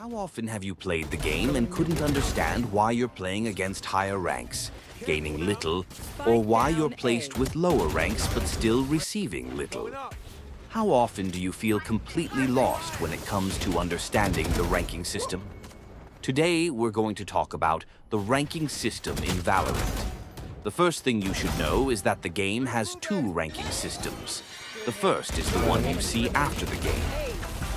How often have you played the game and couldn't understand why you're playing against higher ranks, gaining little, or why you're placed with lower ranks but still receiving little? How often do you feel completely lost when it comes to understanding the ranking system? Today, we're going to talk about the ranking system in Valorant. The first thing you should know is that the game has two ranking systems. The first is the one you see after the game,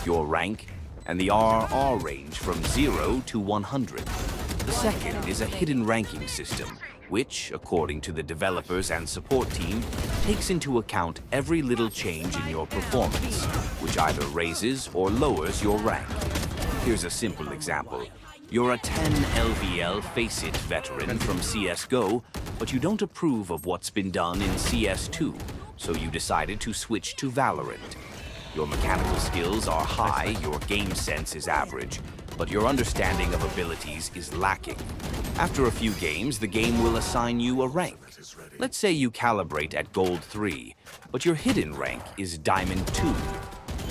your rank, and the RR range from 0 to 100. The second is a hidden ranking system, which, according to the developers and support team, takes into account every little change in your performance, which either raises or lowers your rank. Here's a simple example. You're a 10 LVL Faceit veteran from CSGO, but you don't approve of what's been done in CS2, so you decided to switch to Valorant. Your mechanical skills are high, your game sense is average, but your understanding of abilities is lacking. After a few games, the game will assign you a rank. Let's say you calibrate at Gold 3, but your hidden rank is Diamond 2.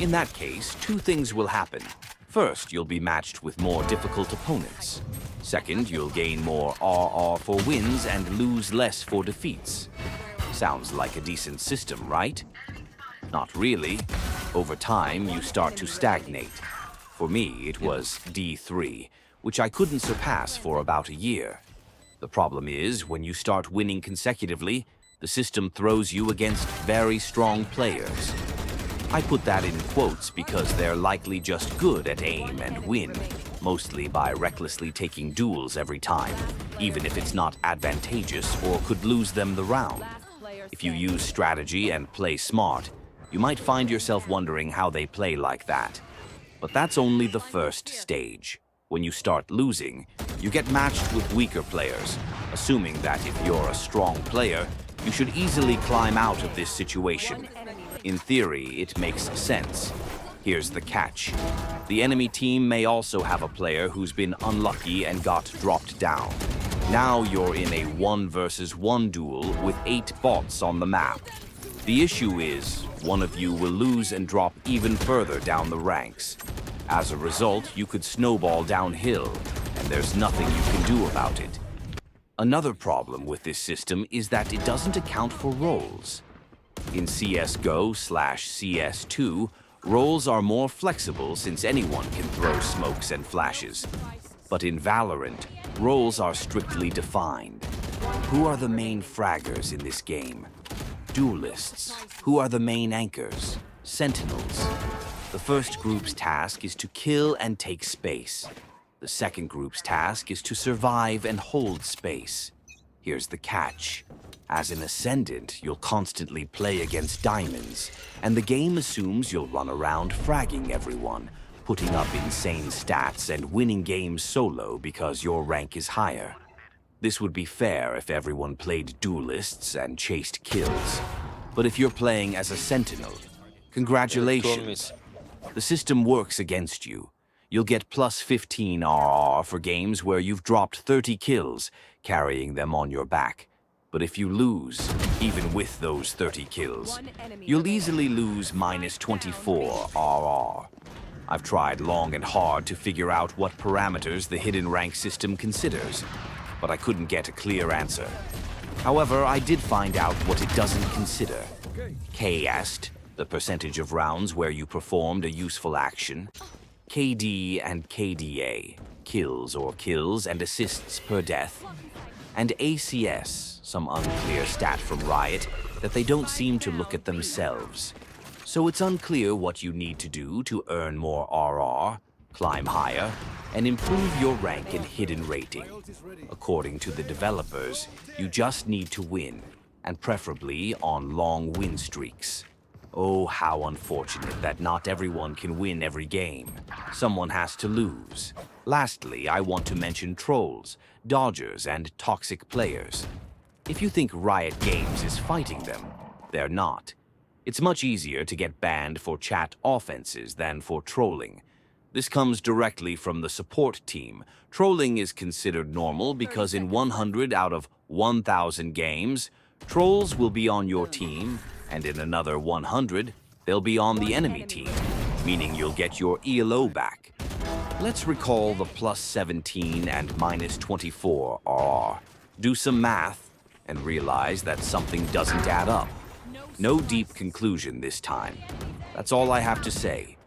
In that case, two things will happen. First, you'll be matched with more difficult opponents. Second, you'll gain more RR for wins and lose less for defeats. Sounds like a decent system, right? Not really. Over time, you start to stagnate. For me, it was D3, which I couldn't surpass for about a year. The problem is, when you start winning consecutively, the system throws you against very strong players. I put that in quotes because they're likely just good at aim and win, mostly by recklessly taking duels every time, even if it's not advantageous or could lose them the round. If you use strategy and play smart, you might find yourself wondering how they play like that. But that's only the first stage. When you start losing, you get matched with weaker players, assuming that if you're a strong player, you should easily climb out of this situation. In theory, it makes sense. Here's the catch. The enemy team may also have a player who's been unlucky and got dropped down. Now you're in a 1 versus 1 duel with 8 bots on the map. The issue is, one of you will lose and drop even further down the ranks. As a result, you could snowball downhill, and there's nothing you can do about it. Another problem with this system is that it doesn't account for roles. In CSGO/CS2, roles are more flexible since anyone can throw smokes and flashes. But in Valorant, roles are strictly defined. Who are the main fraggers in this game? Duelists. Who are the main anchors? Sentinels. The first group's task is to kill and take space. The second group's task is to survive and hold space. Here's the catch. As an Ascendant, you'll constantly play against diamonds, and the game assumes you'll run around fragging everyone, putting up insane stats and winning games solo because your rank is higher. This would be fair if everyone played duelists and chased kills. But if you're playing as a Sentinel, congratulations. The system works against you. You'll get plus 15 RR for games where you've dropped 30 kills, carrying them on your back. But if you lose, even with those 30 kills, you'll easily lose minus 24 RR. I've tried long and hard to figure out what parameters the hidden rank system considers, but I couldn't get a clear answer. However, I did find out what it doesn't consider. KAST, the percentage of rounds where you performed a useful action. KD and KDA, kills and assists per death. And ACS, some unclear stat from Riot that they don't seem to look at themselves. So it's unclear what you need to do to earn more RR, climb higher, and improve your rank and hidden rating. According to the developers, you just need to win, and preferably on long win streaks. Oh, how unfortunate that not everyone can win every game. Someone has to lose. Lastly, I want to mention trolls, dodgers, and toxic players. If you think Riot Games is fighting them, they're not. It's much easier to get banned for chat offenses than for trolling. This comes directly from the support team. Trolling is considered normal because in 100 out of 1,000 games, trolls will be on your team, and in another 100, they'll be on the enemy team, meaning you'll get your ELO back. Let's recall the plus 17 and minus 24 are. Do some math and realize that something doesn't add up. No deep conclusion this time. That's all I have to say.